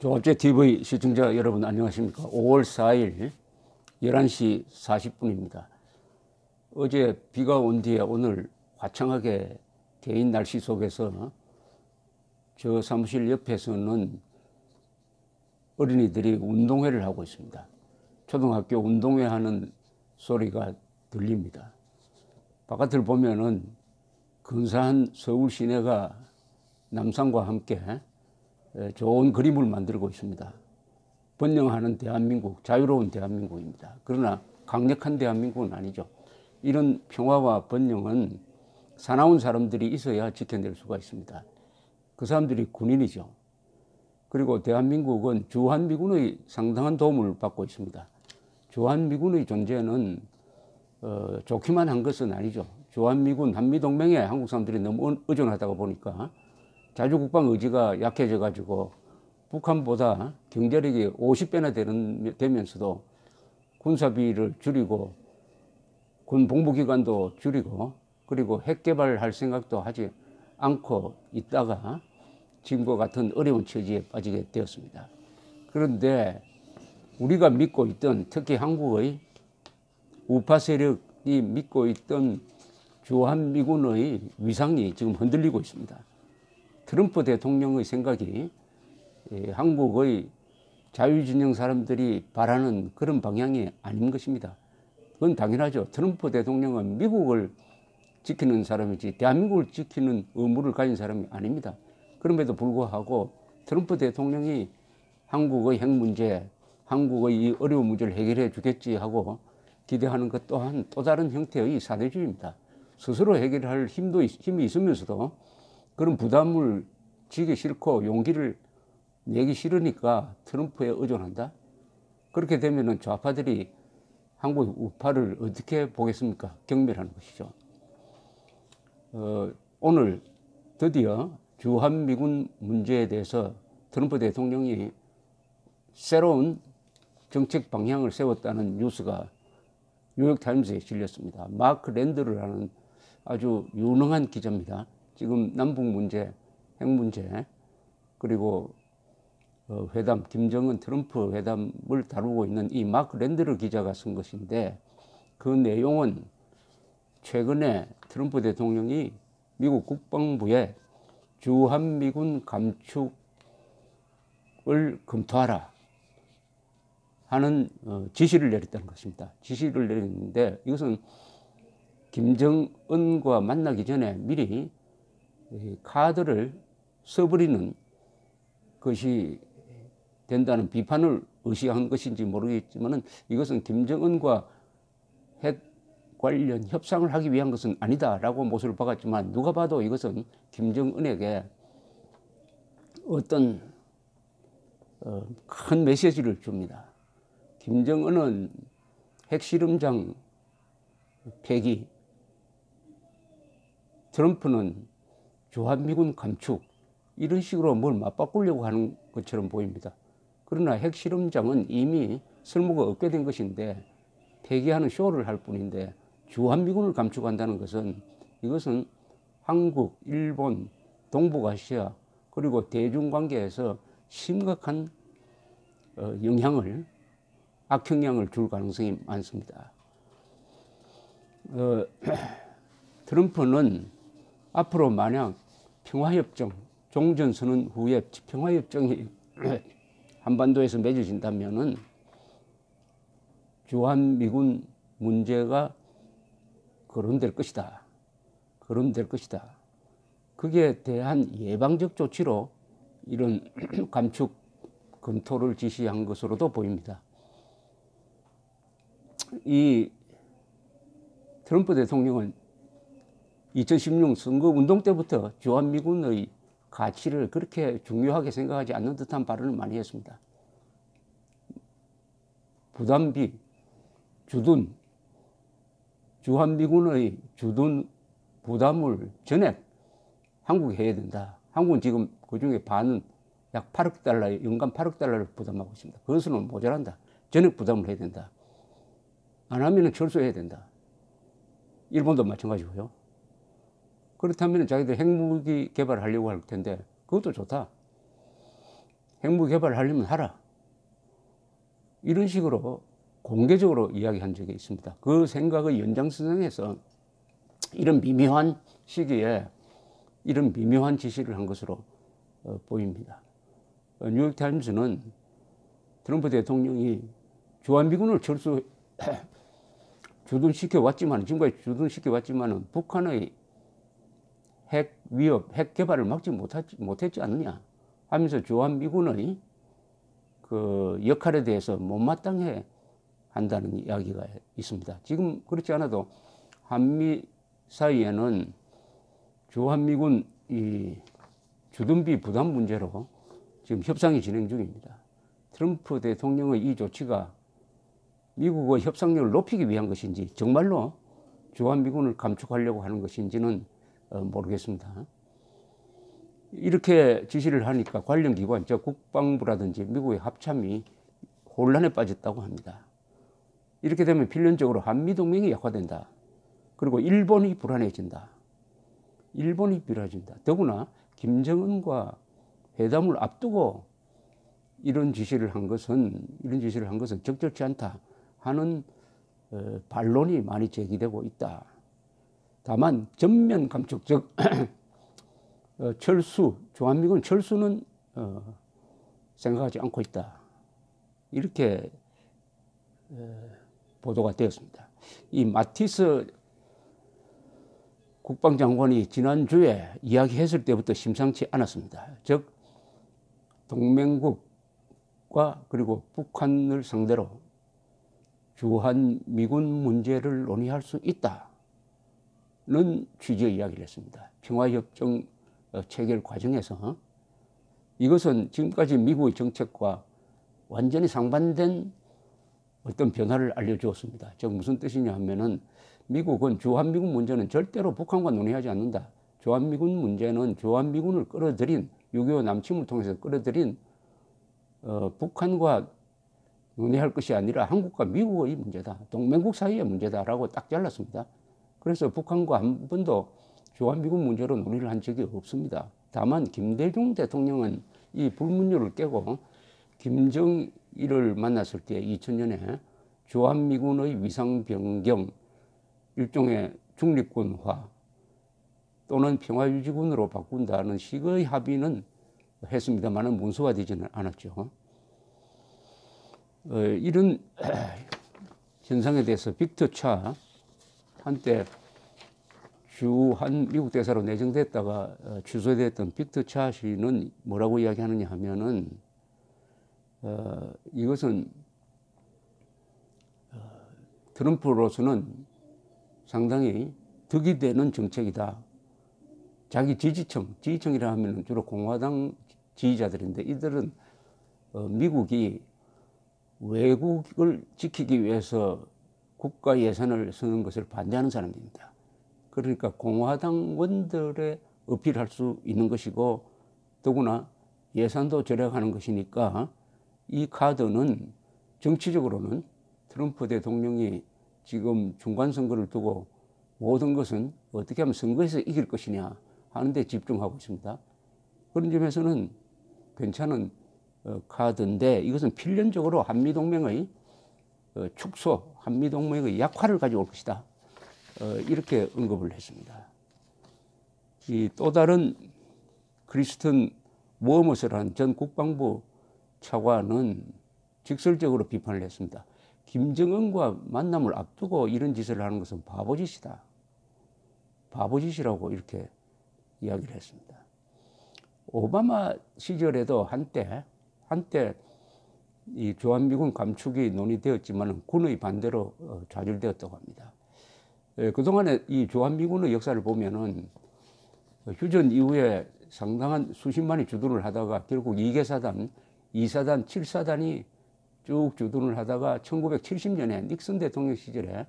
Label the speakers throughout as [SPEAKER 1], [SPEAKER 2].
[SPEAKER 1] 조갑제 TV 시청자 여러분 안녕하십니까? 5월 4일 11시 40분입니다. 어제 비가 온 뒤에 오늘 화창하게 개인 날씨 속에서 저 사무실 옆에서는 어린이들이 운동회를 하고 있습니다. 초등학교 운동회 하는 소리가 들립니다. 바깥을 보면은 근사한 서울 시내가 남산과 함께 좋은 그림을 만들고 있습니다. 번영하는 대한민국, 자유로운 대한민국입니다. 그러나 강력한 대한민국은 아니죠. 이런 평화와 번영은 사나운 사람들이 있어야 지켜낼 수가 있습니다. 그 사람들이 군인이죠. 그리고 대한민국은 주한미군의 상당한 도움을 받고 있습니다. 주한미군의 존재는 좋기만 한 것은 아니죠. 주한미군, 한미동맹에 한국 사람들이 너무 의존하다가 보니까 자주국방 의지가 약해져 가지고 북한보다 경제력이 50배나 되면서도 군사비를 줄이고 군 복무기간도 줄이고 그리고 핵 개발할 생각도 하지 않고 있다가 지금과 같은 어려운 처지에 빠지게 되었습니다. 그런데 우리가 믿고 있던, 특히 한국의 우파 세력이 믿고 있던 주한미군의 위상이 지금 흔들리고 있습니다. 트럼프 대통령의 생각이 한국의 자유진영 사람들이 바라는 그런 방향이 아닌 것입니다. 그건 당연하죠. 트럼프 대통령은 미국을 지키는 사람이지 대한민국을 지키는 의무를 가진 사람이 아닙니다. 그럼에도 불구하고 트럼프 대통령이 한국의 핵 문제, 한국의 이 어려운 문제를 해결해 주겠지 하고 기대하는 것 또한 또 다른 형태의 사대주의입니다. 스스로 해결할 힘이 있으면서도 그런 부담을 지기 싫고 용기를 내기 싫으니까 트럼프에 의존한다? 그렇게 되면 좌파들이 한국 우파를 어떻게 보겠습니까? 경멸하는 것이죠. 오늘 드디어 주한미군 문제에 대해서 트럼프 대통령이 새로운 정책 방향을 세웠다는 뉴스가 뉴욕타임즈에 실렸습니다. 마크 랜드르라는 아주 유능한 기자입니다. 지금 남북 문제, 핵 문제, 그리고 회담, 김정은 트럼프 회담을 다루고 있는 이 마크 랜드르 기자가 쓴 것인데 그 내용은 최근에 트럼프 대통령이 미국 국방부에 주한미군 감축을 검토하라 하는 지시를 내렸다는 것입니다. 지시를 내렸는데 이것은 김정은과 만나기 전에 미리 카드를 써버리는 것이 된다는 비판을 의식한 것인지 모르겠지만 이것은 김정은과 핵 관련 협상을 하기 위한 것은 아니다라고 못을 박았지만 누가 봐도 이것은 김정은에게 어떤 큰 메시지를 줍니다. 김정은은 핵실험장 폐기, 트럼프는 주한미군 감축 이런 식으로 뭘 맞바꾸려고 하는 것처럼 보입니다. 그러나 핵실험장은 이미 쓸모가 없게 된 것인데 폐기하는 쇼를 할 뿐인데 주한미군을 감축한다는 것은 이것은 한국, 일본, 동북아시아 그리고 대중관계에서 심각한 악영향을 줄 가능성이 많습니다. 트럼프는 앞으로 만약 평화협정, 종전선언 후에 평화협정이 한반도에서 맺어진다면은 주한미군 문제가 거론될 것이다. 그게 대한 예방적 조치로 이런 감축 검토를 지시한 것으로도 보입니다. 이 트럼프 대통령은 2016 선거운동 때부터 주한미군의 가치를 그렇게 중요하게 생각하지 않는 듯한 발언을 많이 했습니다. 부담비, 주둔, 주한미군의 주둔 부담을 전액 한국이 해야 된다. 한국은 지금 그중에 반은 약 8억 달러, 연간 8억 달러를 부담하고 있습니다. 그것은 모자란다. 전액 부담을 해야 된다. 안 하면 철수해야 된다. 일본도 마찬가지고요. 그렇다면 자기들 핵무기 개발하려고 할 텐데 그것도 좋다. 핵무 개발하려면 하라. 이런 식으로 공개적으로 이야기한 적이 있습니다. 그 생각의 연장선상에서 이런 미묘한 시기에 이런 미묘한 지시를 한 것으로 보입니다. 뉴욕타임스는 트럼프 대통령이 주한미군을 주둔시켜 왔지만, 지금까지 주둔시켜 왔지만은 북한의 핵 위협, 핵 개발을 막지 못했지 않느냐 하면서 주한미군의 그 역할에 대해서 못마땅해 한다는 이야기가 있습니다. 지금 그렇지 않아도 한미 사이에는 주한미군 이 주둔비 부담 문제로 지금 협상이 진행 중입니다. 트럼프 대통령의 이 조치가 미국의 협상력을 높이기 위한 것인지 정말로 주한미군을 감축하려고 하는 것인지는 모르겠습니다. 이렇게 지시를 하니까 관련 기관, 즉 국방부라든지 미국의 합참이 혼란에 빠졌다고 합니다. 이렇게 되면 필연적으로 한미동맹이 약화된다. 그리고 일본이 불안해진다. 더구나 김정은과 회담을 앞두고 이런 지시를 한 것은 적절치 않다 하는 반론이 많이 제기되고 있다. 다만 전면 감축, 즉 주한미군 철수는 생각하지 않고 있다. 이렇게 보도가 되었습니다. 이 마티스 국방장관이 지난주에 이야기했을 때부터 심상치 않았습니다. 즉 동맹국과 그리고 북한을 상대로 주한미군 문제를 논의할 수 있다는 취지의 이야기를 했습니다. 평화협정 체결 과정에서 이것은 지금까지 미국의 정책과 완전히 상반된 어떤 변화를 알려주었습니다. 즉 무슨 뜻이냐 하면은 미국은 주한미군 문제는 절대로 북한과 논의하지 않는다. 주한미군 문제는 주한미군을 끌어들인 6.25 남침을 통해서 끌어들인 북한과 논의할 것이 아니라 한국과 미국의 문제다. 동맹국 사이의 문제다라고 딱 잘랐습니다. 그래서 북한과 한 번도 주한미군 문제로 논의를 한 적이 없습니다. 다만 김대중 대통령은 이 불문율을 깨고 김정일을 만났을 때 2000년에 주한미군의 위상 변경, 일종의 중립군화 또는 평화유지군으로 바꾼다는 식의 합의는 했습니다만 문서화되지는 않았죠. 이런 현상에 대해서 빅터 차, 한때 주한 미국 대사로 내정됐다가 취소됐던 빅터 차 씨는 뭐라고 이야기하느냐 하면은 이것은 트럼프로서는 상당히 득이 되는 정책이다. 자기 지지층이라 하면 주로 공화당 지지자들인데 이들은 미국이 외국을 지키기 위해서 국가 예산을 쓰는 것을 반대하는 사람들입니다. 그러니까 공화당원들에 어필할 수 있는 것이고 더구나 예산도 절약하는 것이니까 이 카드는 정치적으로는 트럼프 대통령이 지금 중간선거를 두고 모든 것은 어떻게 하면 선거에서 이길 것이냐 하는 데 집중하고 있습니다. 그런 점에서는 괜찮은 카드인데 이것은 필연적으로 한미동맹의 축소, 한미동맹의 약화를 가져올 것이다. 이렇게 언급을 했습니다. 이 또 다른 크리스튼 워머스라는 전 국방부 차관은 직설적으로 비판을 했습니다. 김정은과 만남을 앞두고 이런 짓을 하는 것은 바보짓이다. 바보짓이라고 이렇게 이야기를 했습니다. 오바마 시절에도 한때 이 주한미군 감축이 논의되었지만 군의 반대로 좌절되었다고 합니다. 그동안에 이 주한미군의 역사를 보면은 휴전 이후에 상당한 수십만이 주둔을 하다가 결국 2개사단, 2사단, 7사단이 쭉 주둔을 하다가 1970년에 닉슨 대통령 시절에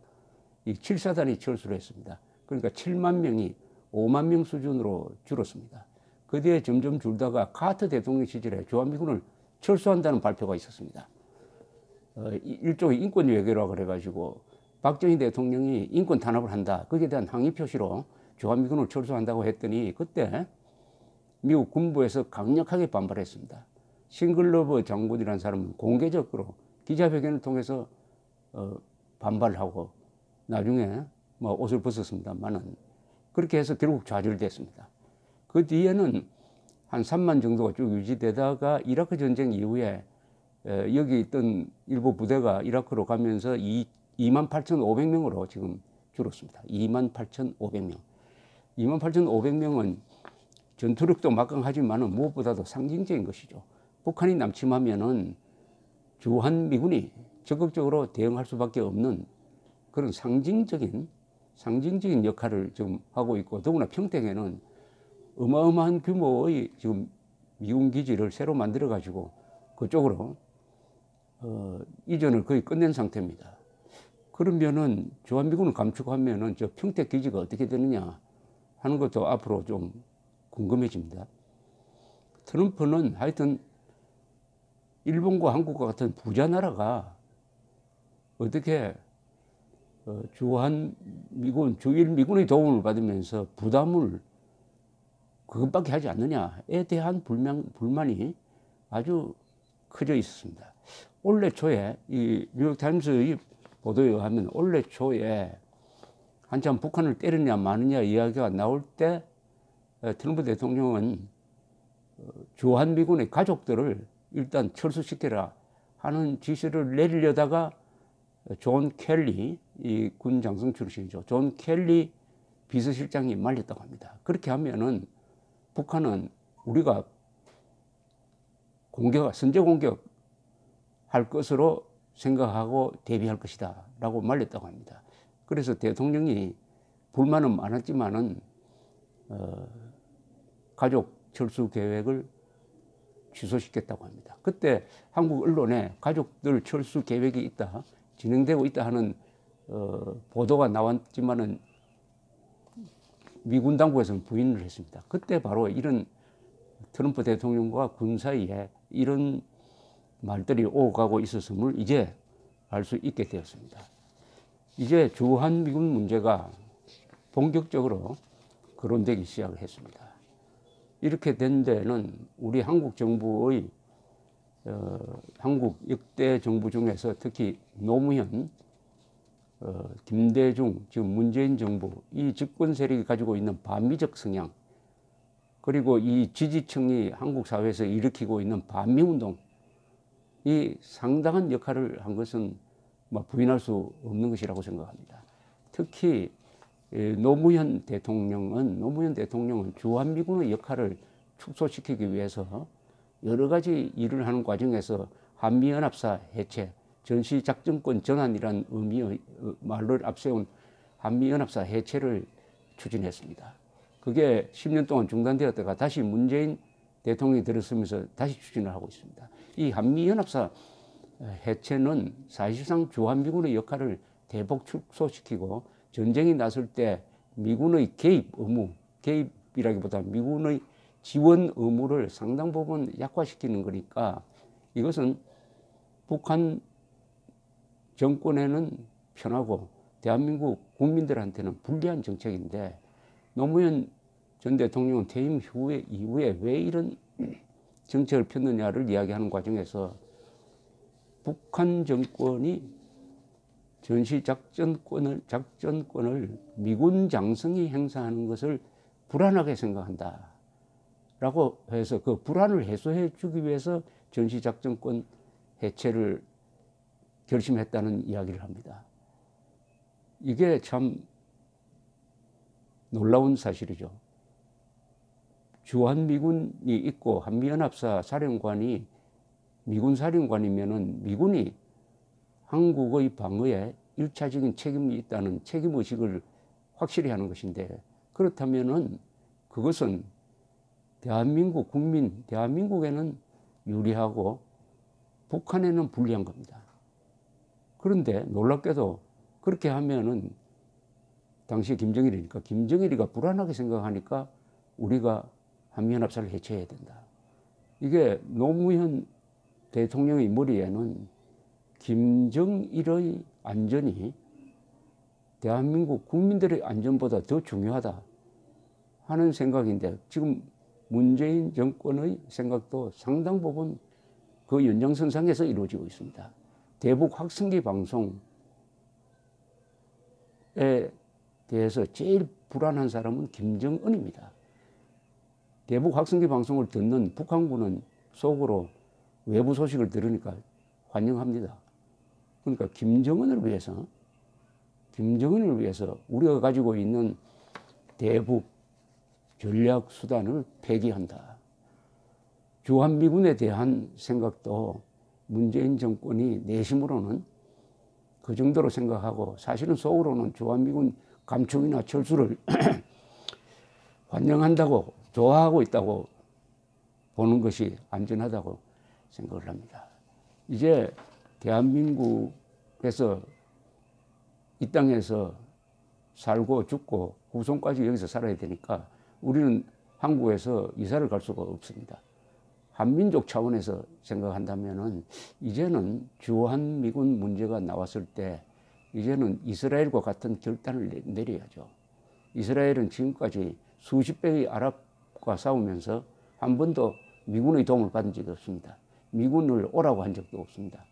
[SPEAKER 1] 이 7사단이 철수를 했습니다. 그러니까 7만 명이 5만 명 수준으로 줄었습니다. 그 뒤에 점점 줄다가 카터 대통령 시절에 주한미군을 철수한다는 발표가 있었습니다. 일종의 인권 외교라고 그래가지고 박정희 대통령이 인권 탄압을 한다. 거기에 대한 항의 표시로 주한미군을 철수한다고 했더니 그때 미국 군부에서 강력하게 반발했습니다. 싱글러버 장군이라는 사람은 공개적으로 기자회견을 통해서 반발하고 나중에 뭐 옷을 벗었습니다만은 그렇게 해서 결국 좌절됐습니다. 그 뒤에는 한 3만 정도가 쭉 유지되다가 이라크 전쟁 이후에 여기 있던 일부 부대가 이라크로 가면서 28,500명으로 지금 줄었습니다. 28,500명. 28,500명은 전투력도 막강하지만은 무엇보다도 상징적인 것이죠. 북한이 남침하면은 주한미군이 적극적으로 대응할 수밖에 없는 그런 상징적인 역할을 지금 하고 있고, 더구나 평택에는 어마어마한 규모의 지금 미군 기지를 새로 만들어 가지고 그쪽으로 이전을 거의 끝낸 상태입니다. 그러면은 주한미군을 감축하면은 저 평택 기지가 어떻게 되느냐 하는 것도 앞으로 좀 궁금해집니다. 트럼프는 하여튼 일본과 한국과 같은 부자 나라가 어떻게 주한미군, 주일미군의 도움을 받으면서 부담을 그것밖에 하지 않느냐에 대한 불만이 아주 커져 있었습니다. 올해 초에 이 뉴욕타임스의 보도에 의하면 올해 초에 한참 북한을 때리냐 마느냐 이야기가 나올 때 트럼프 대통령은 주한미군의 가족들을 일단 철수시켜라 하는 지시를 내리려다가 존 켈리, 이 군 장성 출신이죠. 존 켈리 비서실장이 말렸다고 합니다. 그렇게 하면은 북한은 우리가 선제 공격할 것으로 생각하고 대비할 것이다 라고 말렸다고 합니다. 그래서 대통령이 불만은 많았지만은 가족 철수 계획을 취소시켰다고 합니다. 그때 한국 언론에 가족들 철수 계획이 있다, 진행되고 있다 하는 보도가 나왔지만은 미군 당국에서는 부인을 했습니다. 그때 바로 이런 트럼프 대통령과 군 사이에 이런 말들이 오고 가고 있었음을 이제 알 수 있게 되었습니다. 이제 주한미군 문제가 본격적으로 거론되기 시작을 했습니다. 이렇게 된 데는 우리 한국 정부의 한국 역대 정부 중에서 특히 노무현, 김대중, 지금 문재인 정부, 이 집권 세력이 가지고 있는 반미적 성향, 그리고 이 지지층이 한국 사회에서 일으키고 있는 반미운동, 이 상당한 역할을 한 것은 부인할 수 없는 것이라고 생각합니다. 특히 노무현 대통령은 주한미군의 역할을 축소시키기 위해서 여러 가지 일을 하는 과정에서 한미연합사 해체, 전시작전권 전환이라는 의미의 말을 앞세운 한미연합사 해체를 추진했습니다. 그게 10년 동안 중단되었다가 다시 문재인 대통령이 들어서면서 다시 추진을 하고 있습니다. 이 한미연합사 해체는 사실상 주한미군의 역할을 대폭 축소시키고 전쟁이 났을 때 미군의 개입 의무, 개입이라기보다 미군의 지원 의무를 상당 부분 약화시키는 거니까 이것은 북한 정권에는 편하고 대한민국 국민들한테는 불리한 정책인데, 노무현 전 대통령은 퇴임 이후에 왜 이런 정책을 폈느냐를 이야기하는 과정에서 북한 정권이 전시작전권을 미군 장성이 행사하는 것을 불안하게 생각한다 라고 해서 그 불안을 해소해 주기 위해서 전시작전권 해체를 결심했다는 이야기를 합니다. 이게 참 놀라운 사실이죠. 주한미군이 있고 한미연합사 사령관이 미군 사령관이면은 미군이 한국의 방어에 일차적인 책임이 있다는 책임의식을 확실히 하는 것인데, 그렇다면은 그것은 대한민국에는 유리하고 북한에는 불리한 겁니다. 그런데 놀랍게도 그렇게 하면은 당시 김정일이니까 김정일이가 불안하게 생각하니까 우리가 한미연합사를 해체해야 된다. 이게 노무현 대통령의 머리에는 김정일의 안전이 대한민국 국민들의 안전보다 더 중요하다 하는 생각인데, 지금 문재인 정권의 생각도 상당 부분 그 연장선상에서 이루어지고 있습니다. 대북 확성기 방송에 대해서 제일 불안한 사람은 김정은입니다. 대북 확성기 방송을 듣는 북한군은 속으로 외부 소식을 들으니까 환영합니다. 그러니까 김정은을 위해서 우리가 가지고 있는 대북 전략 수단을 폐기한다. 주한미군에 대한 생각도 문재인 정권이 내심으로는 그 정도로 생각하고 사실은 속으로는 주한미군 감축이나 철수를 환영한다고 좋아하고 있다고 보는 것이 안전하다고 생각을 합니다. 이제 대한민국에서 이 땅에서 살고 죽고 후손까지 여기서 살아야 되니까 우리는 한국에서 이사를 갈 수가 없습니다. 한민족 차원에서 생각한다면은 이제는 주한미군 문제가 나왔을 때 이제는 이스라엘과 같은 결단을 내려야죠. 이스라엘은 지금까지 수십 배의 아랍과 싸우면서 한 번도 미군의 도움을 받은 적이 없습니다. 미군을 오라고 한 적도 없습니다.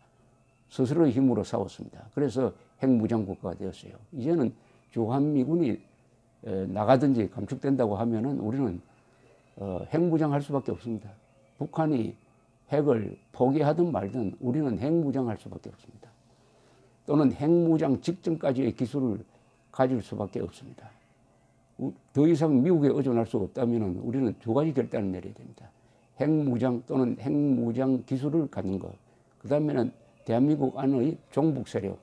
[SPEAKER 1] 스스로의 힘으로 싸웠습니다. 그래서 핵무장 국가가 되었어요. 이제는 주한미군이 나가든지 감축된다고 하면은 우리는 핵무장할 수밖에 없습니다. 북한이 핵을 포기하든 말든 우리는 핵무장할 수밖에 없습니다. 또는 핵무장 직전까지의 기술을 가질 수밖에 없습니다. 더 이상 미국에 의존할 수 없다면 우리는 두 가지 결단을 내려야 됩니다. 핵무장 또는 핵무장 기술을 갖는 것. 그 다음에는 대한민국 안의 종북 세력,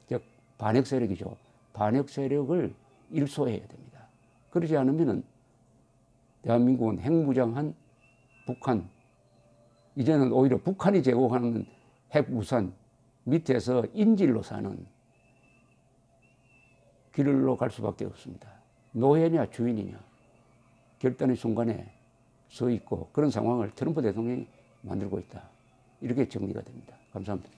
[SPEAKER 1] 즉 반핵 세력이죠. 반핵 세력을 일소해야 됩니다. 그러지 않으면 대한민국은 핵무장한 북한, 이제는 오히려 북한이 제공하는 핵우산 밑에서 인질로 사는 길로 갈 수밖에 없습니다. 노예냐 주인이냐 결단의 순간에 서 있고 그런 상황을 트럼프 대통령이 만들고 있다. 이렇게 정리가 됩니다. 감사합니다.